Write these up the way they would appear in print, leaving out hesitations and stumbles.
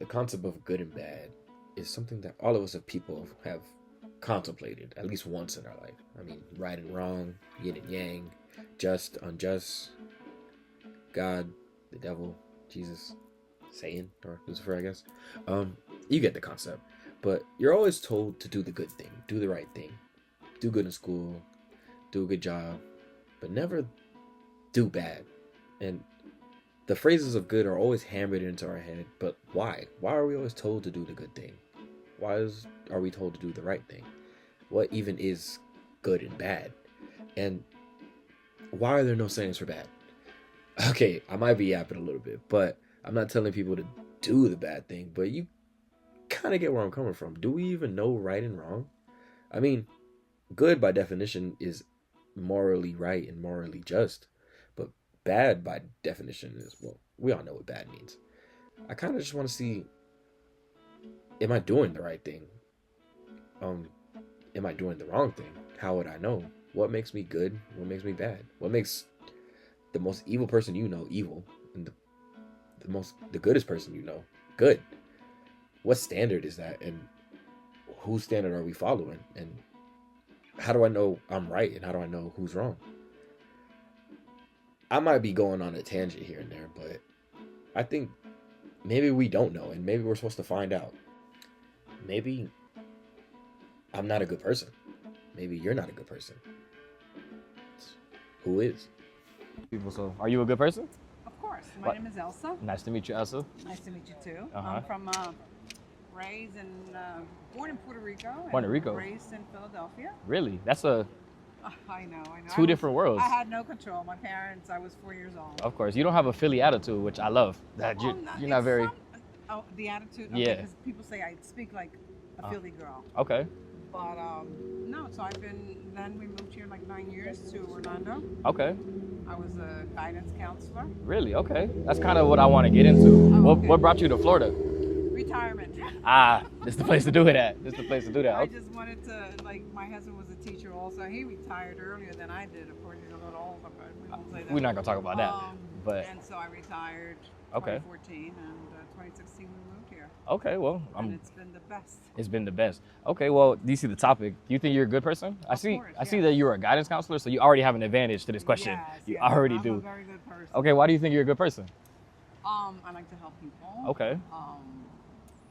the concept of good and bad is something that all of us as people have contemplated at least once in our life. I mean, right and wrong, yin and yang, just, unjust, God, the devil, Jesus, Satan, or Lucifer, I guess. You get the concept. But you're always told to do the good thing, do the right thing, do good in school, do a good job, but never do bad. And the phrases of good are always hammered into our head, but why? Why are we always told to do the good thing? Are we told to do the right thing? What even is good and bad? And why are there no sayings for bad? Okay, I might be yapping a little bit, but I'm not telling people to do the bad thing, but you kind of get where I'm coming from. Do we even know right and wrong? I mean, good by definition is morally right and morally just, but bad by definition is, well, we all know what bad means. I kind of just want to see, am I doing the right thing? Am I doing the wrong thing? How would I know? What makes me good? What makes me bad? What makes the most evil person you know evil, and the goodest person you know good? What standard is that, and whose standard are we following? And how do I know I'm right, and how do I know who's wrong? I might be going on a tangent here and there, but I think maybe we don't know, and maybe we're supposed to find out. Maybe I'm not a good person. Maybe you're not a good person. Who is? People. So, are you a good person? Of course. My name is Elsa. Nice to meet you, Elsa. Nice to meet you too. Uh-huh. I'm from raised and born in Puerto Rico. Puerto Rico. Raised in Philadelphia. Really? That's a I know. two different worlds. I had no control. My parents. I was 4 years old. Of course, you don't have a Philly attitude, which I love. That you're not very. The attitude. Yeah. Because people say I speak like a Philly girl. Okay. But no. So Then we moved here like 9 years to Orlando. Okay. I was a guidance counselor. Really? Okay. That's kind of what I want to get into. Okay. What brought you to Florida? Retirement. This is the place to do it at. This is the place to do that. I just wanted to, my husband was a teacher also. He retired earlier than I did. Of course, he's a little older, but we won't say that. We're not going to talk about that. But And so I retired Okay. 2014, and 2016 we moved here. Okay, well, And it's been the best. It's been the best. Okay, well, do you see the topic? Do you think you're a good person? I see Yes. that you're a guidance counselor, so you already have an advantage to this question. Yes, You yes, already I'm do. a very good person. Okay, why do you think you're a good person? I like to help people. Okay.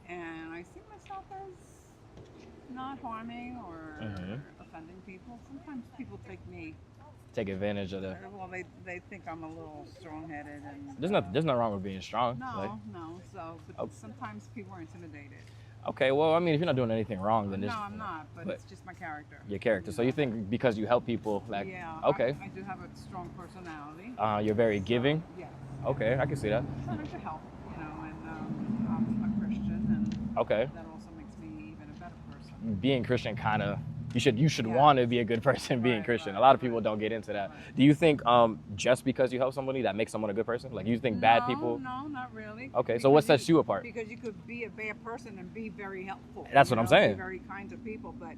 And I see myself as not harming or Mhm. offending people. Sometimes people Take advantage of the. well, they think I'm a little strong-headed and. There's nothing wrong with being strong. No, no. So, but Oh. sometimes people are intimidated. Okay, well, I mean, if you're not doing anything wrong, then No, it's I'm not. But but- it's just my character. your character. So you think because you help people, like, Yeah. okay, I do have a strong personality. you're very giving. Yes. Okay, I can see that. So I like to help, and I'm a Christian, and Okay, that also makes me even a better person. being Christian kind of. You should Yeah. want to be a good person being Right, Christian. right, A lot of people right. don't get into that. Right. Do you think just because you help somebody that makes someone a good person? Like you think bad No, people? No, not really. Okay, so what Because sets you apart? Because you could be a bad person and be very helpful. That's what I'm saying. Be very kind to people, but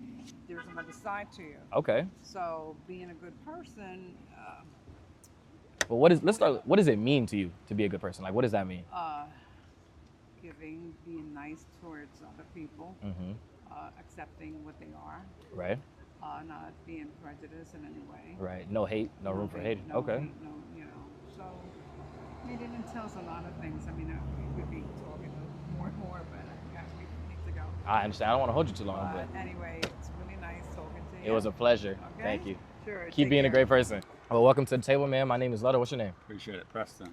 there's another side to you. Okay, So being a good person, but let's start. What does it mean to you to be a good person? Like, what does that mean? giving, being nice towards other people, Mm-hmm. accepting what they are, Right. not being prejudiced in any way. Right. No hate. No room for hate. No Okay. hate, no, So it entails a lot of things. I mean, we could be talking more and more, but guys, we need to go. I understand. I don't want to hold you too long, but Anyway, it's really nice talking to you. it was a pleasure. Okay? Thank you. Sure. Keep take being a care. great person. Well, welcome to the table, man. My name is Luther. What's your name? Appreciate it, Preston.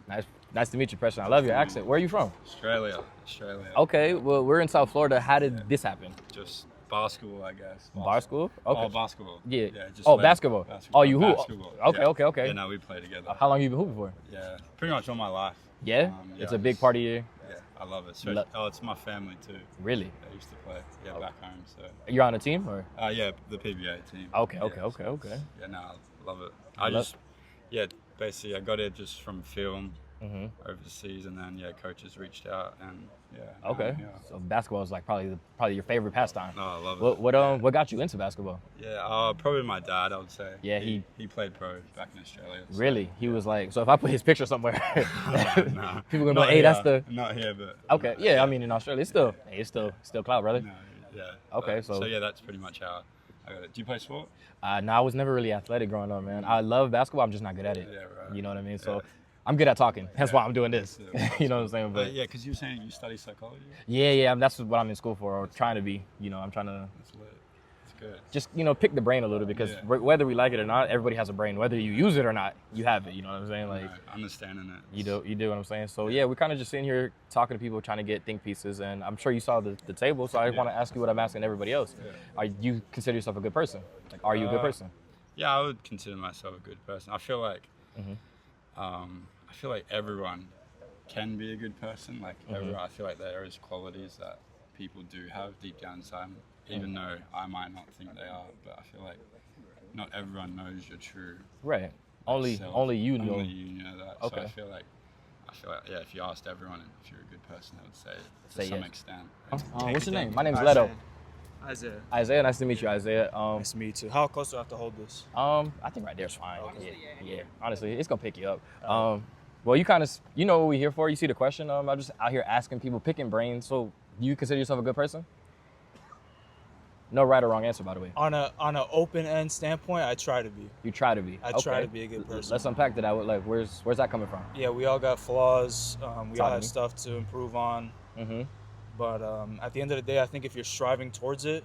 Nice to meet you, Preston. I love your accent. Where are you from? Australia. Okay. Well, we're in South Florida. How did this happen? Just basketball, I guess. Bar school? Okay. Oh, basketball. Yeah. Just Oh, went- basketball. Oh, you hoop? Basketball. Okay, okay. Yeah, no, we play together. How long you been hooping for? Yeah, pretty much all my life. Yeah? It's a big part of your. Yeah, I love it. So, it's my family too. Really? I used to play, back home. So, You're on a team or? yeah, the PBA team. Okay. Yeah, no, I love it. Basically, I got it just from film Mm-hmm. overseas, and then coaches reached out, and Yeah. Okay. Yeah. So basketball is like probably your favorite pastime. No, I love it. What got you into basketball? Yeah, probably my dad, I would say. Yeah, he played pro back in Australia. So. Really? He was like, so if I put his picture somewhere, Nah. people gonna be Not like, hey, here. that's the. Not here, but. Okay. Yeah. I mean, in Australia, it's still clout, brother. No, yeah. Okay, But- so- yeah, that's pretty much how I got it. Do you play sport? No, I was never really athletic growing up, man. I love basketball. I'm just not good at it. Yeah, right. You know what I mean? So. Yeah. I'm good at talking. That's why I'm doing this. Yeah, You know what I'm saying? But yeah, because you were saying you study psychology. yeah, that's what I'm in school for, or trying to be. You know, I'm trying to That's lit. That's good. just pick the brain a little bit, because Yeah. whether we like it or not, everybody has a brain. Whether you use it or not, you have it. You know what I'm saying? Like Understanding it. you do what I'm saying. So yeah, we're kind of just sitting here talking to people, trying to get think pieces, and I'm sure you saw the table. So I want to ask you what I'm asking everybody else. Yeah. Are you consider yourself a good person? Like, are you a good person? Yeah, I would consider myself a good person. I feel like, Mhm. I feel like everyone can be a good person. Like everyone, I feel like there is qualities that people do have deep down inside, even though I might not think they are. But I feel like not everyone knows your true Right. Only self. you know. Only you know that. Okay. So I feel like, yeah, if you asked everyone if you're a good person, they would say Say to some yes. extent. What's your name? My name's Leto. Isaiah. Isaiah, nice to meet you, Isaiah. Nice to meet you too. How close do I have to hold this? I think right there's fine. Okay. Yeah. Honestly, it's gonna pick you up. Well, you know what we're here for. You see the question. I'm just out here asking people, picking brains. So, do you consider yourself a good person? No right or wrong answer, by the way. On an open end standpoint, I try to be. You try to be. I try to be a good person. Let's unpack that. Like, where's that coming from? Yeah, we all got flaws. We Talk all to have me. stuff to improve on. Mm-hmm. But at the end of the day, I think if you're striving towards it,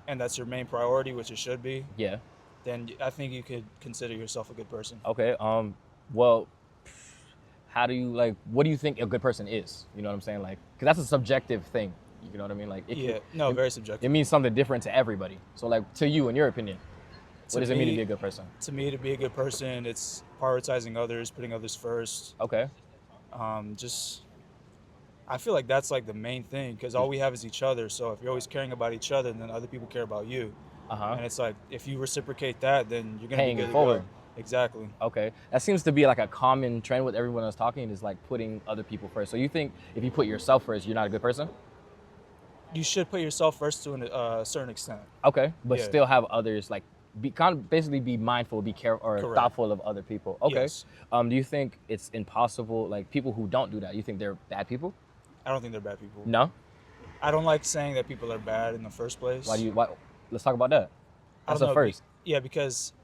and that's your main priority, which it should be, Yeah. then I think you could consider yourself a good person. Okay. Well, how do you what do you think a good person is? You know what I'm saying? Like, because that's a subjective thing. You know what I mean? Like, Very it subjective. means something different to everybody. So, like, to you, in your opinion, what does it mean to me- be a good person? To me, to be a good person, it's prioritizing others, putting others first. Okay. I feel like that's like the main thing, because all we have is each other. So if you're always caring about each other, then other people care about you. Uh-huh. And it's like, if you reciprocate that, then you're gonna Paying be it good to forward. go. Exactly. Okay. That seems to be like a common trend with everyone else talking, is like putting other people first. So you think if you put yourself first, you're not a good person? You should put yourself first to a certain extent. Okay. But Yeah. still have others, like, basically be mindful, be careful, or Correct. thoughtful of other people. Okay. Yes. Do you think it's impossible, like people who don't do that, you think they're bad people? I don't think they're bad people. No? I don't like saying that people are bad in the first place. Why? Let's talk about that. I That's don't the know, first. Yeah, because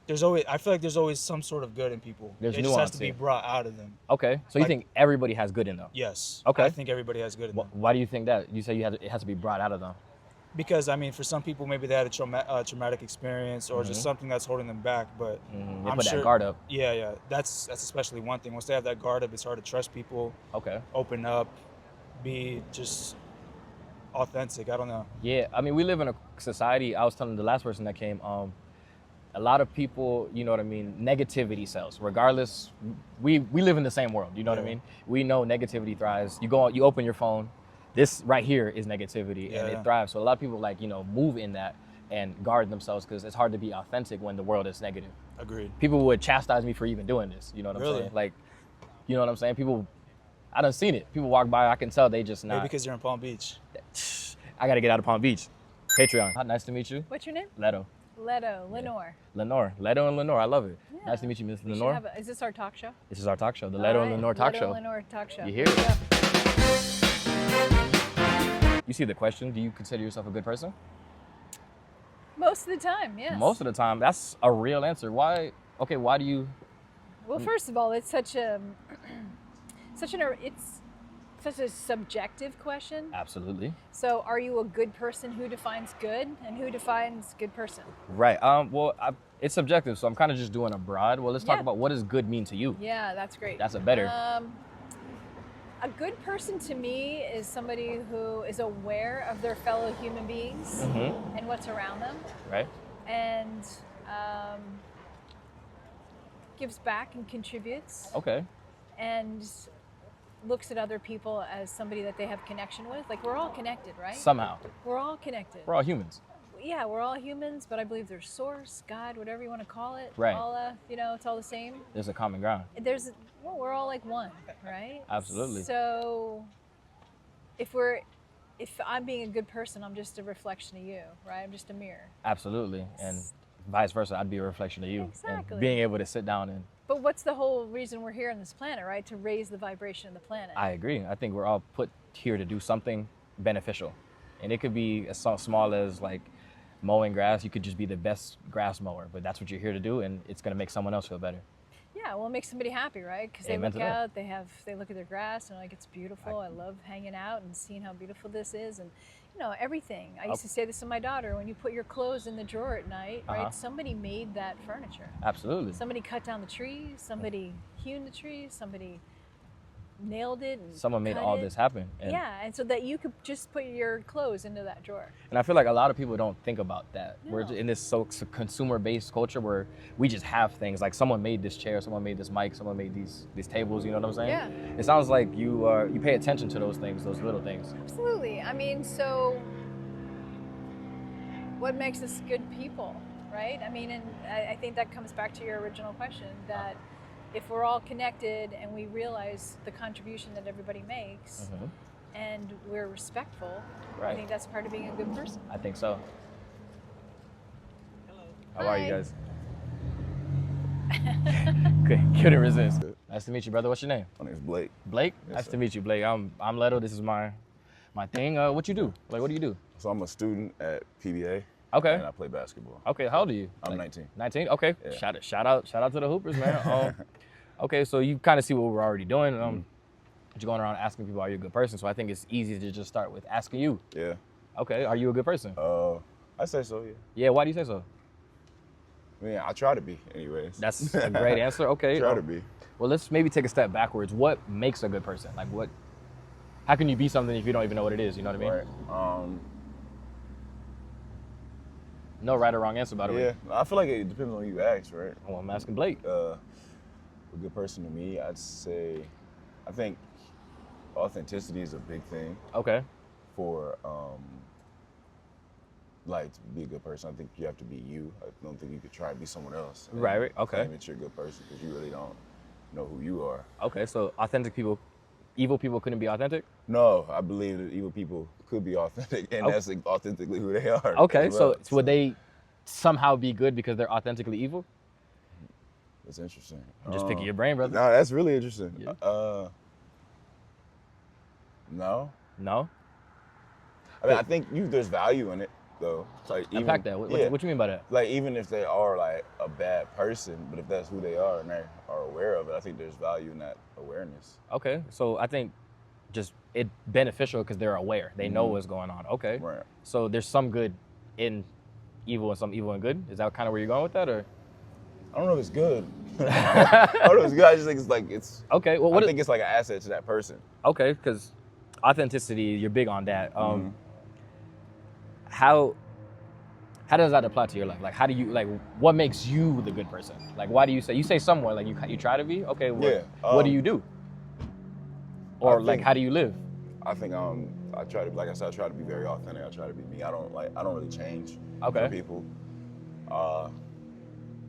I feel like there's always some sort of good in people. There's it just has nuance to be here. brought out of them. Okay. So you Like- think everybody has good in them? Yes. Okay. I think everybody has good in them. Why do you think that? You say it has to be brought out of them. Because I mean, for some people, maybe they had a traumatic experience or just something that's holding them back. But They I'm put sure, that guard up. Yeah. That's especially one thing. Once they have that guard up, it's hard to trust people, Okay. open up, be just authentic. I don't know. Yeah, I mean, we live in a society. I was telling the last person that came, a lot of people, you know what I mean, negativity sells. Regardless, we live in the same world. You know what I Yeah. mean? We know negativity thrives. You open your phone, this right here is negativity, and Yeah. it thrives. So a lot of people move in that and guard themselves, because it's hard to be authentic when the world is negative. Agreed. People would chastise me for even doing this. You know what I'm Really? saying? Like, you know what I'm saying? People, I done seen it. People walk by, I can tell they just Maybe not. because you're in Palm Beach. I gotta get out of Palm Beach. Patreon. Hi, nice to meet you. What's your name? Leto. Leto, Lenore. Lenore. Leto and Lenore. I love it. Yeah. Nice to meet you, Miss We should Lenore. have is this our talk show? This is our talk show, the All Leto right, and Lenore talk Leto show. Lenore talk show. You hear it? Yep. You see the question, do you consider yourself a good person? Most of the time, yes. Most of the time. That's a real answer. Why do you? Well, first of all, it's such a subjective question. Absolutely. So, are you a good person? Who defines good, and who defines good person? Right. It's subjective, so I'm kind of just doing a broad. Well, let's talk Yeah. about what does good mean to you. Yeah, that's great. That's a better. A good person to me is somebody who is aware of their fellow human beings Mhm. and what's around them, Right. and gives back and contributes, Okay. and looks at other people as somebody that they have connection with. Like, we're all connected, right? Somehow. We're all connected. We're all humans. yeah, we're all humans, but I believe there's source, God, whatever you want to call it. Right. Allah, it's all the same. There's a common ground. We're all like one, right? Absolutely. So if I'm being a good person, I'm just a reflection of you, right? I'm just a mirror. Absolutely. And vice versa, I'd be a reflection of you. Exactly. And being able to sit down and But what's the whole reason we're here on this planet, right? To raise the vibration of the planet. I agree. I think we're all put here to do something beneficial. And it could be as small as like mowing grass. You could just be the best grass mower, but that's what you're here to do, and it's going to make someone else feel better. Yeah, well, it makes somebody happy, right? Because they Amen look to that. out, they look at their grass, and like, it's beautiful. I love hanging out and seeing how beautiful this is, and everything. I used to say this to my daughter: when you put your clothes in the drawer at night, right? Somebody made that furniture. Absolutely. Somebody cut down the trees. Somebody hewn the trees. Somebody nailed it. And Someone made cut all it. this happen. And, Yeah, and so that you could just put your clothes into that drawer. and I feel like a lot of people don't think about that. We're No. in this so consumer-based culture where we just have things. Like someone made this chair, someone made this mic, someone made these tables. You know what I'm saying? Yeah. It sounds like you pay attention to those things, those little things. Absolutely. I mean, so what makes us good people, right? I mean, and I think that comes back to your original question, that if we're all connected and we realize the contribution that everybody makes Mhm. and we're respectful, I Right. think that's part of being a good person. I think so. How are you Hi. guys? Couldn't resist. Nice to meet you, brother. What's your name? My name's Blake. Blake. Yes, Nice sir. to meet you, Blake. I'm Leto. This is my thing. What you do? Like, what do you do? So I'm a student at PBA. Okay. And I play basketball. Okay. How old are you? I'm 19. 19. Okay. Yeah. Shout out to the Hoopers, man. Okay. So you kind of see what we're already doing. You're going around asking people, are you a good person? So I think it's easy to just start with asking you. Yeah. Okay. Are you a good person? I say so, yeah. Yeah. Why do you say so? I mean, I try to be, anyways. That's a great answer. Okay. Try to be. Well, let's maybe take a step backwards. What makes a good person? Like, how can you be something if you don't even know what it is? You know what I mean? Right. No right or wrong answer, by the way. Yeah. I feel like it depends on who you ask, right? Well, I'm asking Blake. A good person to me, I'd say, I think authenticity is a big thing Okay. for, like, to be a good person. I think you have to be you. I don't think you could try to be someone else. and Right, okay. claim that you're a good person because you really don't know who you are. Okay. So evil people couldn't be authentic? No, I believe that evil people could be authentic, and Okay. that's authentically who they are. Okay. as well. So would they somehow be good because they're authentically evil? That's interesting. I'm just picking your brain, brother. No, that's really interesting. Yeah. No. No? I mean, I think there's value in it, though. Like, Unpack that. What you mean by that? Like, even if they are, like, a bad person, but if that's who they are and they are aware of it, I think there's value in that awareness. Okay. So I think just it beneficial because they're aware. They know what's going on. Okay. Right. So there's some good in evil and some evil and good. Is that kind of where you're going with that, or? I don't know if it's good. I don't know if it's good. I just think it's like, Okay. Well, I think it's like an asset to that person. Okay, because authenticity, you're big on that. How does that apply to your life? Like, how do you, like, what makes you the good person? Like, why do you say someone, like, you try to be? Okay, what do you do? Or, like, how do you live? I think I try to, like I said, I try to be very authentic. I try to be me. I don't really change Okay. for people.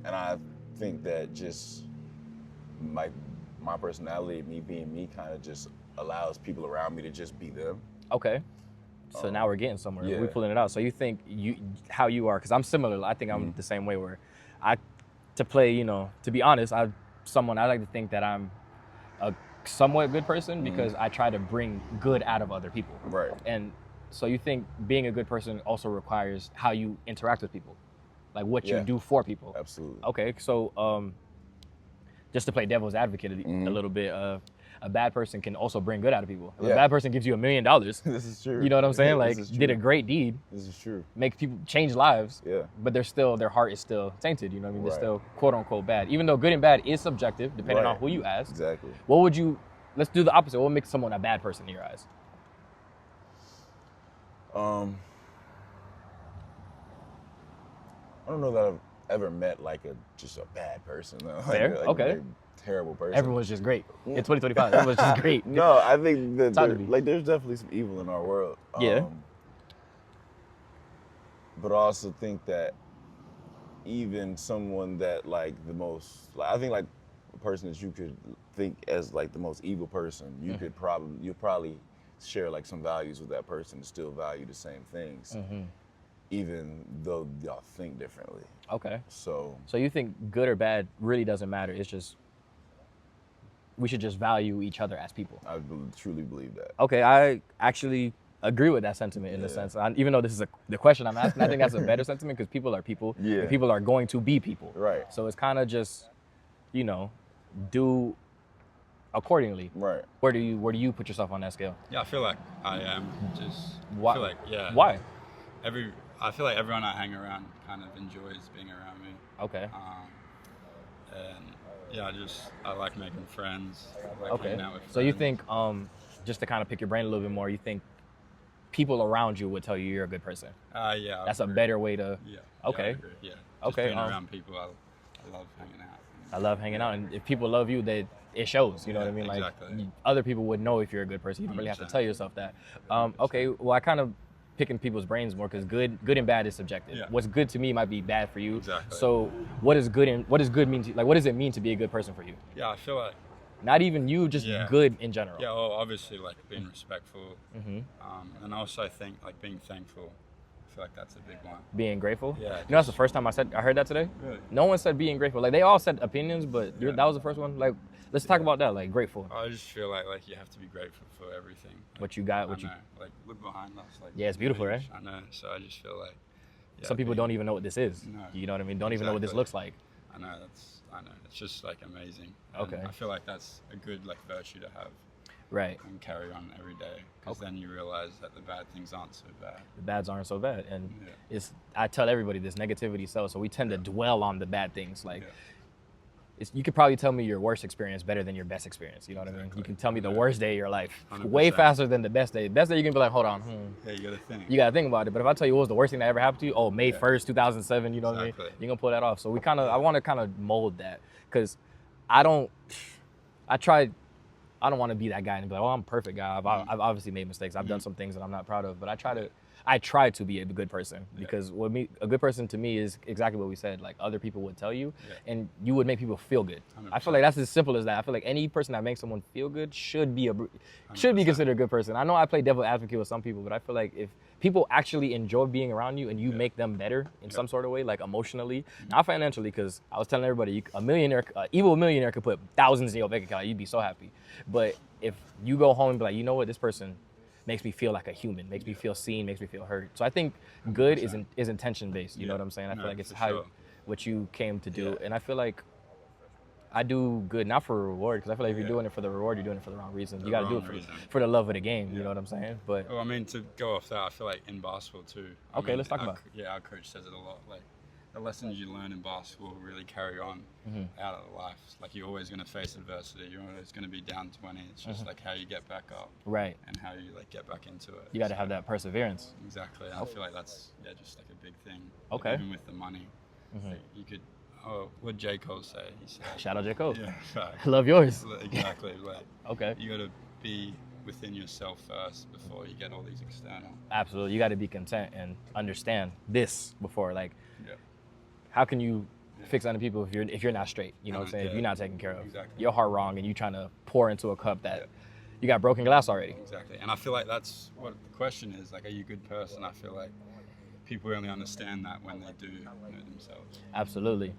And I think that just my personality, me being me, kind of just allows people around me to just be them. Okay. So now we're getting somewhere. yeah. We're pulling it out. So you think how you are, because I'm similar. I think I'm the same way where to be honest, I like to think that I'm a somewhat good person because I try to bring good out of other people. Right. And so you think being a good person also requires how you interact with people, like what you Yeah. do for people. Absolutely. Okay, so just to play devil's advocate a little bit, a bad person can also bring good out of people. If a Yeah. bad person gives you $1 million, This is true. you know what I'm saying? Like, This is did a true. great deed, This is true. make people change lives, Yeah. but their heart is still tainted. You know what I mean? They're Right. still quote unquote bad, even though good and bad is subjective depending on Right. who you ask. Exactly. Let's do the opposite. What makes someone a bad person in your eyes? I don't know that I've ever met like just a bad person. Though. Fair, like okay. a terrible person. Everyone's just great. It's 2025. Everyone's just great. No, I think that Talk to me. like there's definitely some evil in our world. Yeah. but I also think that even someone that like the most, like, I think like a person that you could think as like the most evil person, you could you'll probably share like some values with that person and still value the same things, even though y'all think differently. Okay. So So you think good or bad really doesn't matter. It's just we should just value each other as people. I truly believe that. Okay, I actually agree with that sentiment in the Yeah. sense, even though this is the question I'm asking, I think that's a better sentiment because people are people. Yeah. And people are going to be people. Right. So it's kind of just, do accordingly. Right. Where do you put yourself on that scale? Yeah, I feel like I am just. Why? I feel like, yeah. Why? I feel like everyone I hang around kind of enjoys being around me. Okay. And yeah, I like making friends. I like Okay. hanging out with So you friends. think, just to kind of pick your brain a little bit more, you think people around you would tell you you're a good person? Yeah. I That's a agree. better way to. Yeah. Okay. Yeah, I agree. Yeah. Just Okay, being um, around people, I love hanging out. I love hanging out, and if people love you, it shows. You know Yeah, what I mean? Like exactly. other people would know if you're a good person. You don't really have to 100%. tell yourself that. Okay. Well, I kind of picking people's brains more because good and bad is subjective. Yeah. What's good to me might be bad for you. Exactly. So what does good mean to, like? What does it mean to be a good person for you? Yeah, I feel like. Not even you, just Yeah. good in general. Yeah, well, obviously, like being respectful, Mm-hmm. and also I think like being thankful. I feel like that's a big one. Being grateful. Yeah, You know, that's the first time I heard that today. Really? No one said being grateful. Like they all said opinions, but Yeah. that was the first one. Like let's talk about that. Like grateful. I just feel like you have to be grateful for everything. What you got. I What you. know, like look behind us. Like Yeah, it's beautiful, right? I know. So I just feel like. Yeah, Some people being- don't even know what this is. No. You know what I mean? Don't even know what this Exactly. looks like. I know I know. It's just like amazing. And Okay. I feel like that's a good like virtue to have Right. and carry on every day, because then you realize that the bad things aren't so bad. The bads aren't so bad, and Yeah. I tell everybody this negativity sells, so we tend to dwell on the bad things. Like Yeah. you could probably tell me your worst experience better than your best experience. You know what I mean? Exactly. You can tell me the Yeah. worst day of your life 100%. way faster than the best day. Best day you can be like, hold on, Yeah, you gotta think. you gotta think about it. But if I tell you what was the worst thing that ever happened to you, May Yeah. 1st, 2007, you know what I mean? Exactly. You're gonna pull that off. So I want to kind of mold that because I don't want to be that guy and be like, oh, I'm a perfect guy. I've obviously made mistakes. I've done some things that I'm not proud of, but I try to be a good person because a good person to me is exactly what we said. Like other people would tell you, and you would make people feel good. I feel like that's as simple as that. I feel like any person that makes someone feel good should be considered a good person. I know I play devil advocate with some people, but I feel like if people actually enjoy being around you and you make them better in some sort of way, like emotionally, not financially, because I was telling everybody, evil millionaire could put thousands in your bank account, you'd be so happy. But if you go home and be like, you know what, this person makes me feel like a human, makes me feel seen, makes me feel heard. So I think good is intention based. You know what I'm saying? I feel like it's for what you came to do, Yeah. and I feel like I do good not for a reward, because I feel like if you're doing it for the reward, you're doing it for the wrong reasons. You got to do it wrong reason. for the love of the game. You know what I'm saying? But Well, I mean, to go off that, I feel like in basketball too. Okay, let's talk about it. Yeah, our coach says it a lot. Like the lessons you learn in basketball really carry on out of life. Like you're always going to face adversity. You're always going to be down 20. It's just like how you get back up right, and how you like get back into it. you got to So, have that perseverance. Exactly. And I feel like that's just like a big thing. Like, Okay. even with the money, like, you could. Oh, what J. Cole say? He said. Shout out J. Cole. Yeah. Right. Love yours. Exactly. Like Okay. you got to be within yourself first before you get all these external. Absolutely. You got to be content and understand this before. Like, Yeah. how can you fix other people if you're not straight? You know what I'm saying? If Yeah. you're not taken care of, Exactly. your heart wrong, and you trying to pour into a cup that you got broken glass already. Exactly. And I feel like that's what the question is. Like, are you a good person? I feel like people only understand that when they do know themselves. Absolutely.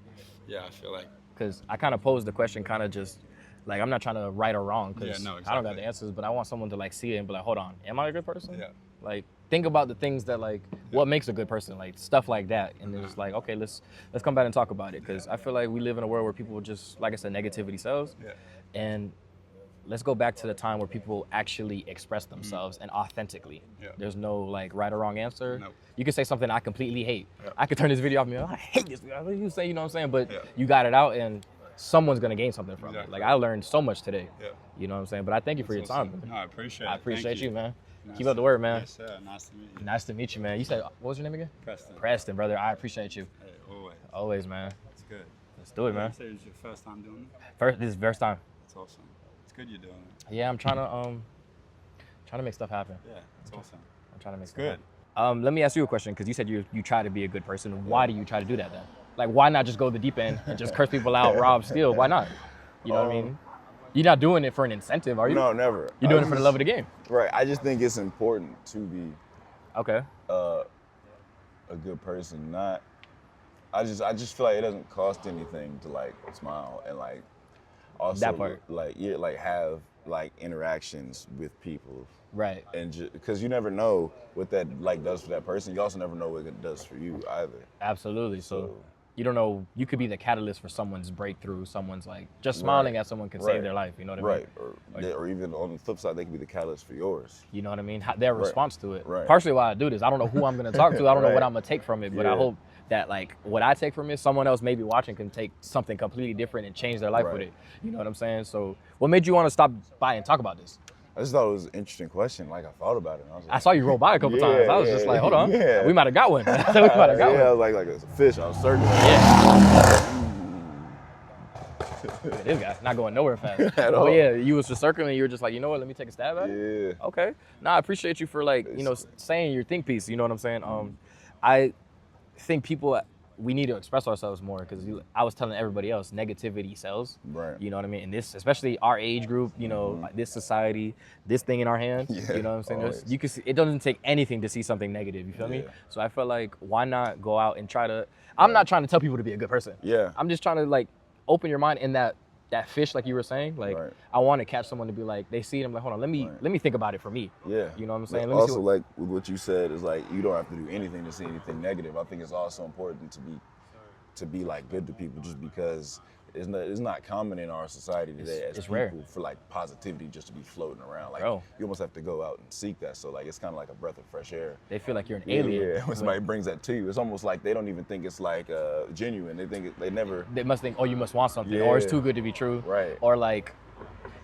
Yeah, I feel like. Because I kind of posed the question kind of just like, I'm not trying to right or wrong because Yeah, no, I don't got exactly. the answers, but I want someone to like see it and be like, hold on, am I a good person? Yeah. Like, think about the things that like, what makes a good person, like stuff like that. And then it's like, okay, let's come back and talk about it. Because I feel like we live in a world where people just, like I said, negativity sells. Yeah. And let's go back to the time where people actually express themselves and authentically. Yeah. There's no like right or wrong answer. Nope. You could say something I completely hate. Yeah. I could turn this video off and be like, I hate this. What do you say? You know what I'm saying? But Yeah. you got it out and someone's gonna gain something from it. Exactly. Like I learned so much today. Yeah. You know what I'm saying? But I thank you for your That's time. awesome. man. No, I appreciate it. I appreciate Thank you, man. Nice Keep up the work, man. Yes, sir. Nice to meet you. Nice to meet you, man. You said, what was your name again? Preston. Preston, brother. I appreciate you. Hey, always. Always, man. It's good. Let's do it, man. So it's your first time doing it? This is first time. It's awesome. It's good you're doing it. Yeah, I'm trying to make stuff happen. Yeah, it's awesome. I'm trying to make It's stuff good. happen. Let me ask you a question, because you said you try to be a good person. Why do you try to do that then? Like, why not just go the deep end and just curse people out, rob, steal? Why not? You know what I mean? You're not doing it for an incentive, are you? No, never. You're doing it for the love of the game. Right. I just think it's important to be Okay. a good person. Not. I just feel like it doesn't cost anything to like smile and like also That part. like have like interactions with people. Right. And because you never know what that like does for that person, you also never know what it does for you either. Absolutely. So you don't know, you could be the catalyst for someone's breakthrough, someone's like, just smiling at someone can save their life, you know what I mean? Right, or even on the flip side, they could be the catalyst for yours. You know what I mean? Their response to it. Right. Partially why I do this, I don't know who I'm gonna talk to, I don't know what I'm gonna take from it, but I Yeah. hope that like what I take from it, someone else maybe watching can take something completely different and change their life with Right. it. You know what I'm saying? So what made you want to stop by and talk about this? I just thought it was an interesting question. Like I thought about it. And I was like, I saw you roll by a couple times. I was just like, hold on. Yeah. We might have got one. We might have got yeah, I one. was like it's a fish. I was circling. Yeah. This guy not going nowhere fast. At all. But yeah, you was just circling. You were just like, you know what? Let me take a stab at it. Yeah. Okay. No, I appreciate you for like, you know, saying your think piece. You know what I'm saying? I think people, we need to express ourselves more, because I was telling everybody else, negativity sells. Right. You know what I mean? And this, especially our age group, you know, like this society, this thing in our hands. Yeah, You know what I'm saying? always. You can see, it doesn't take anything to see something negative. You feel me? Yeah. So I feel like, why not go out and try to? I'm not trying to tell people to be a good person. Yeah. I'm just trying to like open your mind in that fish, like you were saying. Like Right. I want to catch someone to be like, they see it, I'm like, hold on, let me think about it for me. Yeah. You know what I'm saying? But Let me see also, what- like with what you said, is like you don't have to do anything to see anything negative. I think it's also important to be like good to people, just because it's not common in our society today as it's people rare. for like positivity just to be floating around. Like Bro. you almost have to go out and seek that. So like it's kind of like a breath of fresh air. They feel like you're an alien. Yeah, when somebody brings that to you, it's almost like they don't even think it's like genuine. They think they never. They must think, oh, you must want something, or it's Yeah. too good to be true. Right. Or like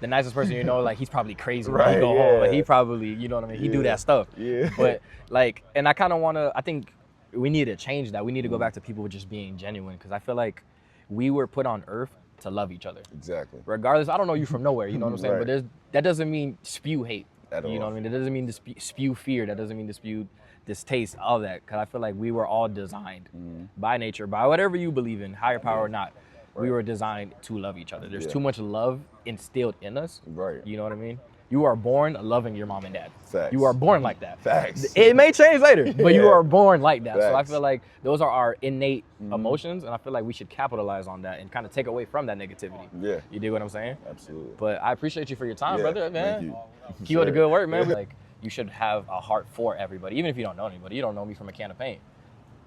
the nicest person you know, like he's probably crazy when Right, he go home. Like yeah. he probably, you know what I mean? He do Yeah. that stuff. Yeah. But like, and I kind of want to, I think we need to change that. We need to go back to people just being genuine, because I feel like we were put on earth to love each other. Exactly. Regardless, I don't know you from nowhere, you know what I'm saying? Right. But that doesn't mean spew hate. At You know all. what I mean? That doesn't mean to spew fear. That doesn't mean to spew distaste, all that. Because I feel like we were all designed by nature, by whatever you believe in, higher power or not. We were designed to love each other. There's Yeah. too much love instilled in us. Right. You know what I mean? You are born loving your mom and dad. Facts. You are born like that. Facts. It may change later, but you Yeah. are born like that. So I Facts. feel like those are our innate emotions, and I feel like we should capitalize on that and kind of take away from that negativity. Yeah. You dig what I'm saying? Absolutely. But I appreciate you for your time, Yeah, brother, man. thank you. Keep up the Sure. good work, man. Yeah. Like, you should have a heart for everybody, even if you don't know anybody. You don't know me from a can of paint.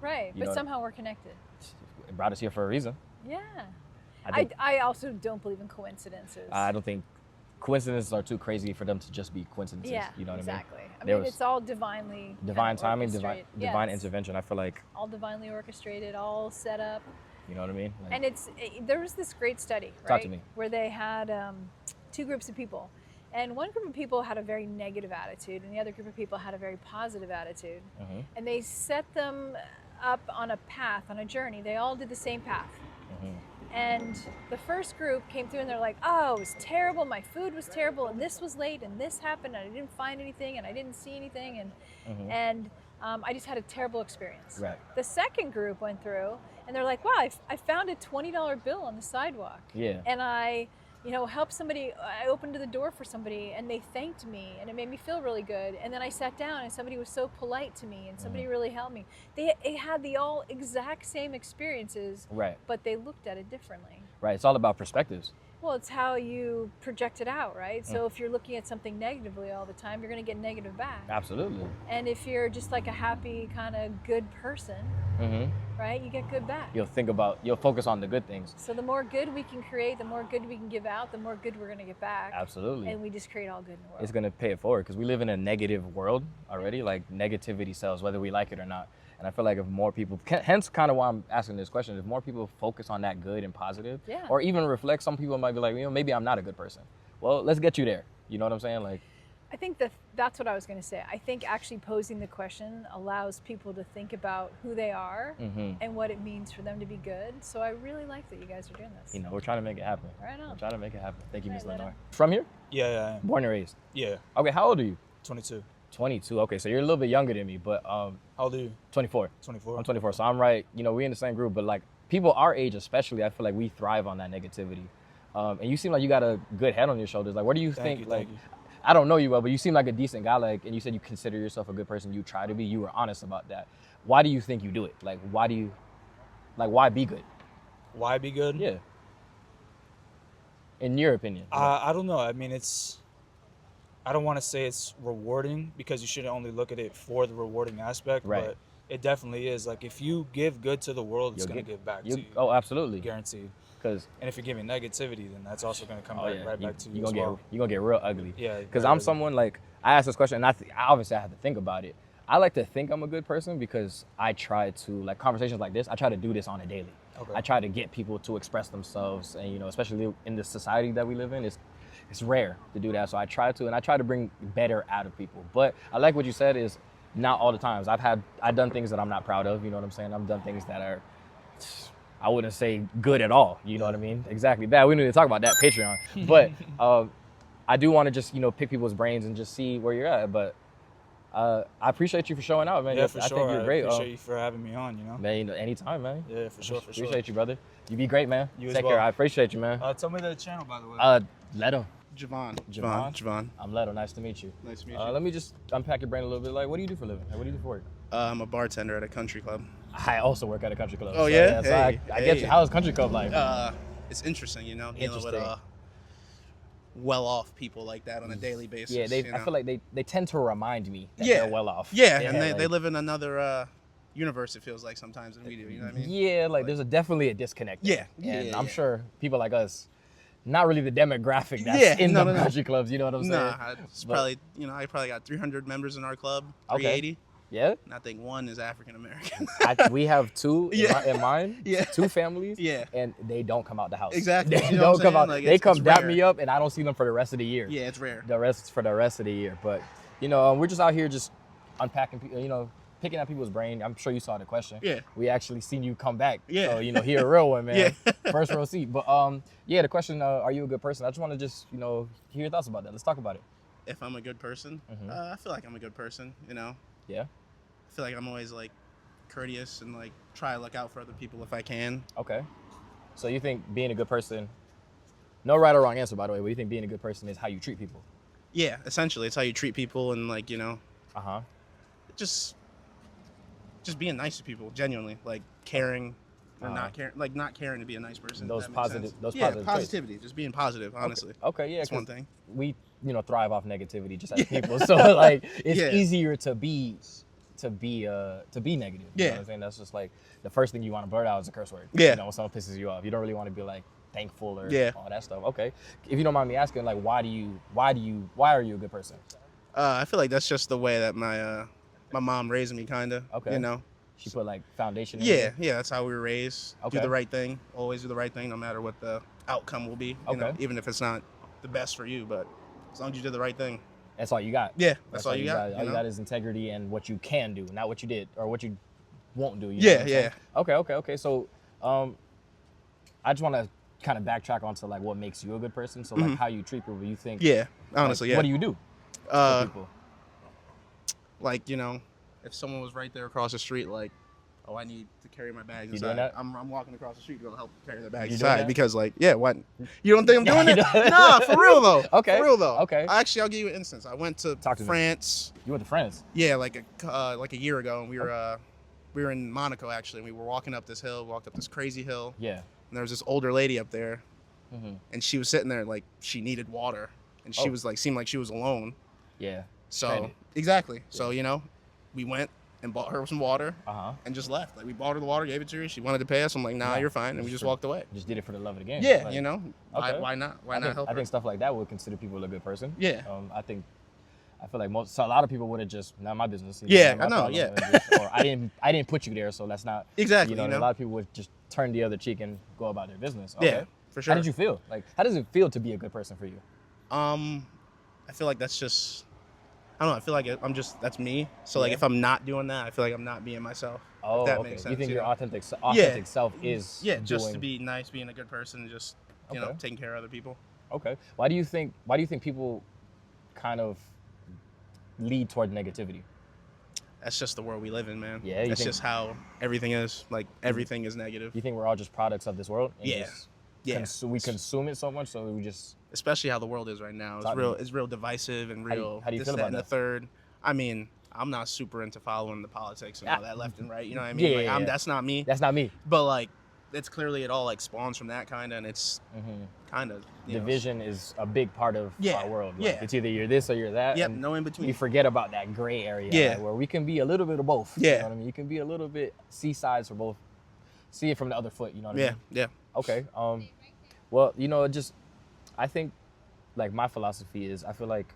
Right, You but know- somehow we're connected. It brought us here for a reason. Yeah. I think- I also don't believe in coincidences. I don't think coincidences are too crazy for them to just be coincidences. Yeah, You know what exactly. I mean? It's all divinely divine kind of timing, orchestrated. divine Yes. intervention. I feel like, All divinely orchestrated, all set up. you know what I mean? Like, And there was this great study, right? Talk to me. Where they had two groups of people. And one group of people had a very negative attitude, and the other group of people had a very positive attitude. Mhm. And they set them up on a path, on a journey. They all did the same path. Mhm. And the first group came through and they're like, oh, it was terrible. My food was terrible, and this was late, and this happened, and I didn't find anything, and I didn't see anything, and I just had a terrible experience. Right. The second group went through, and they're like, wow, I found a $20 bill on the sidewalk. Yeah. And I, helped somebody, I opened the door for somebody, and they thanked me, and it made me feel really good. And then I sat down, and somebody was so polite to me, and somebody really helped me. They had the all exact same experiences, Right. but they looked at it differently. Right. It's all about perspectives. Well, it's how you project it out, right? So if you're looking at something negatively all the time, you're going to get negative back. Absolutely. And if you're just like a happy, kind of good person, Mm-hmm. right, you get good back. You'll focus on the good things. So the more good we can create, the more good we can give out, the more good we're going to get back. Absolutely. And we just create all good in the world. It's gonna pay it forward, because we live in a negative world already. Like, negativity sells, whether we like it or not. And I feel like if more people, hence kind of why I'm asking this question, if more people focus on that good and positive, Yeah. or even reflect, some people might be like, maybe I'm not a good person. Well, let's get you there. You know what I'm saying? Like, I think that's what I was going to say. I think actually posing the question allows people to think about who they are and what it means for them to be good. So I really like that you guys are doing this. we're trying to make it happen. Right on. We're trying to make it happen. Thank you, Right, Ms. Lena. Lenore. From here? Yeah, Born and raised. yeah. Okay, how old are you? 22. 22. Okay, so you're a little bit younger than me, but How old are you? 24. 24. I'm 24, so I'm right. You know, we're in the same group, but like people our age, especially, I feel like we thrive on that negativity. And you seem like you got a good head on your shoulders. Like, what do you think? you, Like, thank you. I don't know you well, but you seem like a decent guy. Like, and you said you consider yourself a good person. You try to be. You were honest about that. Why do you think you do it? Like, why be good? Why be good? Yeah. In your opinion. I don't know. I mean, I don't want to say it's rewarding because you shouldn't only look at it for the rewarding aspect, Right. but it definitely is. Like, if you give good to the world, it's You'll going to give back to you. Oh, absolutely. Guaranteed. Because And if you're giving negativity, then that's also going to come right back to you you're as gonna well. you're gonna get real ugly. Yeah, Because very I'm ugly. someone like I asked this question, and I obviously I had to think about it. I like to think I'm a good person because I try to like conversations like this. I try to do this on a daily. Okay. I try to get people to express themselves, and especially in the society that we live in, it's rare to do that. So I try to bring better out of people. But I like what you said is not all the times. I've done things that I'm not proud of. You know what I'm saying? I've done things that are. I wouldn't say good at all. You know what I mean? Exactly. That we need to talk about that Patreon. But I do want to just pick people's brains and just see where you're at. But I appreciate you for showing out, man. Yeah, for I sure. think you're great. I appreciate you for having me on, Man, anytime, man. Yeah, for sure. Appreciate you, brother. You be great, man. You as Take well. care. I appreciate you, man. Tell me the channel, by the way. Leto. Javon. Javon? Javon. I'm Leto. Nice to meet you. Nice to meet you. Let me just unpack your brain a little bit. Like, what do you do for a living? Like, what do you do for work? I'm a bartender at a country club. I also work at a country club. Oh, so, yeah? So Hey, I get hey. you. How's country club life? It's interesting, dealing with Interesting. well-off people like that on a daily basis. Yeah, I feel like they tend to remind me that Yeah. they're well off. Yeah, and they like- live in another universe, it feels like sometimes than we do, you know what I mean? Yeah, like there's definitely a disconnect. there. Yeah, And yeah, I'm yeah. sure people like us, not really the demographic that's Yeah, in no, the no, no. country clubs. You know what I'm saying? Nah, it's But- probably, I probably got 300 members in our club, Okay. 380, Yeah. and I think one is African-American. We have two Yeah. in mine. Yeah. Two families. Yeah. And they don't come out the house. Exactly. They You know what don't I'm come saying? out. Like, they it's come dap rare. me up, and I don't see them for the rest of the year. Yeah, it's rare. The rest of the year. But we're just out here just unpacking, picking at people's brain. I'm sure you saw the question. Yeah. We actually seen you come back. Yeah. So you're a real one, man. Yeah. First row seat. But the question, are you a good person? I just want to just hear your thoughts about that. Let's talk about it. If I'm a good person, I feel like I'm a good person, Yeah. I feel like I'm always like courteous and like try to look out for other people if I can. Okay. So you think being a good person, no right or wrong answer, by the way, but you think being a good person is how you treat people? Yeah, essentially, it's how you treat people and like Uh-huh. just being nice to people, genuinely, like caring or Uh-huh. not caring, like not caring to be a nice person. if Those that makes positive- sense. those yeah, positive traits. positivity, just being positive, honestly. Okay, yeah. That's one 'cause thing. We, thrive off negativity just as people. So like it's Yeah. easier to be negative. You know Yeah. what I'm saying? That's just like the first thing you want to blurt out is a curse word. Yeah. When someone pisses you off. You don't really want to be like thankful or Yeah. all that stuff. Okay. If you don't mind me asking, like why are you a good person? I feel like that's just the way that my mom raised me, kind of. Okay. She put like foundation in Yeah, you? yeah, that's how we were raised. Okay. Do the right thing. Always do the right thing, no matter what the outcome will be. Okay. Even if it's not the best for you, but as long as you did the right thing. That's all you got. Yeah, that's all you got. All you got is integrity and what you can do, not what you did or what you won't do. You know Yeah, what I'm saying? yeah. Okay. So, I just want to kind of backtrack onto like what makes you a good person. So like how you treat people. You think? Yeah, honestly, like, yeah. What do you do for Uh, people? like if someone was right there across the street, like, oh, I need to carry my bags You doing inside. that? I'm walking across the street to go help carry their bags You doing inside that? because, like, yeah, what? You don't think I'm doing You it? don't- Nah, for real though. Okay, For real though. okay. Actually, I'll give you an instance. I went to Talk to me. France. You went to France. Yeah, like a year ago, and we were in Monaco actually. And we were walking up this hill, walked up this crazy hill, Yeah. and there was this older lady up there, Mhm. and she was sitting there like she needed water, and she Oh. was like seemed like she was alone. Yeah. So Stranded. exactly. So we went and bought her some water Uh huh. and just left. Like we bought her the water, gave it to her. She wanted to pay us. I'm like, nah, Nah, you're fine, and we just just for- walked away. Just did it for the love of the game. Yeah, Like, why, okay. why not? Why I not think, help I her? think stuff like that would consider people a good person. Yeah. I feel like a lot of people would have just not my business. Yeah, not my I know, problem, yeah. and just- or I didn't put you there, so that's not Exactly, and a lot of people would just turn the other cheek and go about their business. Okay. Yeah, for sure. How did you feel? Like, how does it feel to be a good person for you? I feel like that's just. I don't know. I feel like that's me. So like, Yeah. if I'm not doing that, I feel like I'm not being myself. Oh, if that okay. makes sense. You think your know? authentic Yeah. self is just to doing- be nice, being a good person, and just Okay. taking care of other people. Okay. Why do you think people kind of lead toward negativity? That's just the world we live in, man. Yeah, you that's think- just how everything is. Like everything is negative. You think we're all just products of this world? And Yeah. just Yeah. we consume it so much, so we just. Especially how the world is right now. It's Talk to real. me. It's real divisive and How do you- real. how do you this, feel that, about and the that? third. I mean, I'm not super into following the politics and Ah. all that left and right. You know what I mean? Yeah, like, yeah, yeah. that's not me. That's not me. But like, it's clearly it all like spawns from that kind of, and it's Hmm. kind of Division is a big part of Yeah, our world. Like, yeah. it's either you're this or you're that. Yep, and no in between. we forget about that gray area. Yeah. Like, where we can be a little bit of both. You Yeah. know what I mean? You can be a little bit see sides for both. See it from the other foot. You know what I Yeah, mean? yeah. Okay. Well, you know, I think, like, my philosophy is, I feel like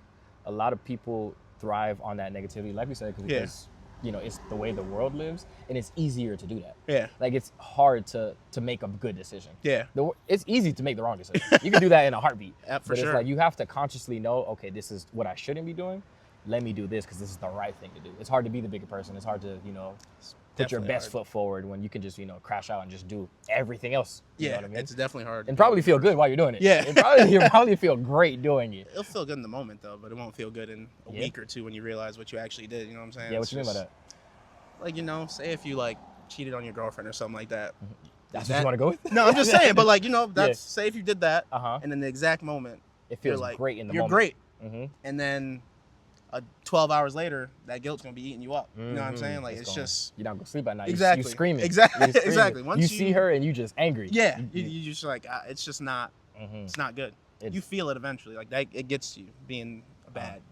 a lot of people thrive on that negativity, like we said, Yeah. because you know it's the way the world lives, and it's easier to do that. Yeah. Like, it's hard to make a good decision. Yeah. It's easy to make the wrong decision. You can do that in a heartbeat. Yeah, for but sure. it's like you have to consciously know, okay, this is what I shouldn't be doing. Let me do this because this is the right thing to do. It's hard to be the bigger person. It's hard to, put your definitely best hard. foot forward when you can just, crash out and just do everything else. You know Yeah, what I mean? it's definitely hard. And probably feel good while you're doing it. Yeah. You'll probably feel great doing it. It'll feel good in the moment though, but it won't feel good in a Yeah. week or two when you realize what you actually did. You know what I'm saying? Yeah, what It's you mean by just- that? Like, say if you like cheated on your girlfriend or something like that. That's that- what you want to go with? No, I'm just saying, but like, Yeah. that's say if you did that, Uh-huh. and in the exact moment, It you're feels like, great in the you're moment. great, Mm-hmm. and then 12 hours later, that guilt's gonna be eating you up. You know what I'm Mhm. saying? Like, it's just You're not going to sleep at night. Exactly. You screaming. Exactly. You're screaming. Exactly. Once you see you- her and you just angry. yeah, you just like it's just not Mhm. it's not good. It's- You feel it eventually, like that. It gets to you being bad.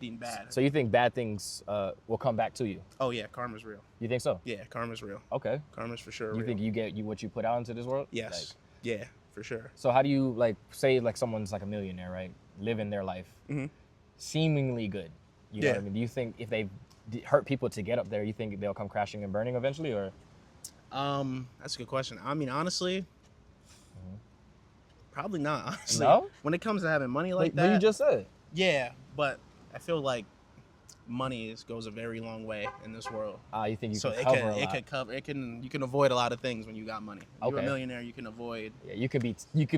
So you think bad things will come back to you? Oh yeah, karma's real. You think so? Yeah, karma's real. Okay. Karma's for sure You real. think you get what you put out into this world? Yes. Like, Yeah, for sure. so how do you say someone's like a millionaire, right? Living their life, Mhm. seemingly good. You know Yeah. what I mean? Do you think if they hurt people to get up there, you think they'll come crashing and burning eventually, or? That's a good question. I mean, honestly, probably not. Honestly, No? when it comes to having money like But that, you just said. yeah. But I feel like money goes a very long way in this world. You think you So can it cover can a lot? you can avoid a lot of things when you got money. If you're a Okay. millionaire, you can avoid. Yeah, you could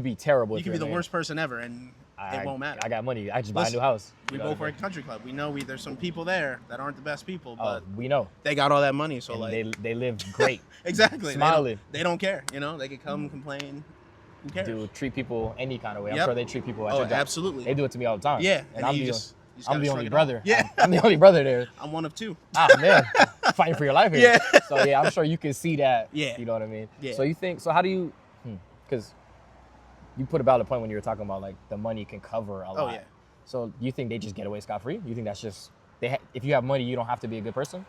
be terrible. You if can you're be a the man. worst person ever, and it won't matter. I got money. I just buy a Listen, new house. We You know both what I work at Country Club. We know there's some people there that aren't the best people, mean? but We know. they got all that money, so And like they live great. exactly smiling. They don't care. They could come complain. Who cares? Do treat people any kind of way. I'm Yep. sure they treat people at Oh, your job. absolutely. They do it to me all the time. Yeah, and I'm you the just I'm gotta the shrug only it off. brother. Yeah, I'm the only brother there. I'm one of two. Ah man, fighting for your life here. Yeah. So yeah, I'm sure you can see that. Yeah. You know what I mean? Yeah. So you think? So how do you? Because you put a valid point when you were talking about like the money can cover a lot. Oh yeah. So you think they just get away scot free? You think that's just if you have money, you don't have to be a good person?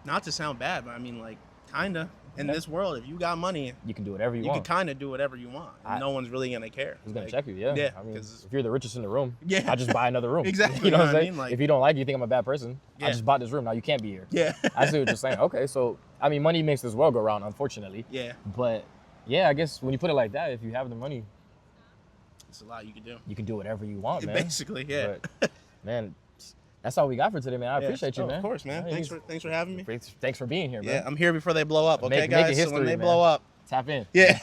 Not to sound bad, but I mean like kinda. In Okay. this world, if you got money, You can do whatever you you want. can kind of do whatever you want. And I- no one's really gonna care. Who's gonna Like, check you? Yeah. Yeah. I mean, 'cause- if you're the richest in the room, Yeah. I just buy another room. Exactly, You know what I'm I saying? mean? Like- if you don't like it, you think I'm a bad person. I Yeah. just bought this room. Now you can't be here. yeah. I see what you're saying. Okay, so I mean, money makes this world go round, unfortunately. Yeah. But yeah, I guess when you put it like that, if you have the money, It's a lot you can do. you can do whatever you want, man. Basically, yeah. But, man, that's all we got for today, man. I Yeah. appreciate you, Oh, man. Of course, man. Yeah, Thanks for having me. Thanks for being here, man. Yeah, I'm here before they blow up. Okay, Make it guys. So when history, they man. blow up, Tap in. Yeah.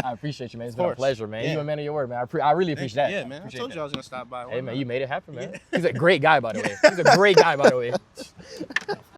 I appreciate you, man. It's been a course. pleasure, man. Yeah. You a man of your word, man. I really appreciate that. yeah, man. I Appreciate told that. you I was gonna stop by. Hey, man, Why you not? made it happen, man. Yeah. He's a great guy, by the way. He's a great guy, by the way.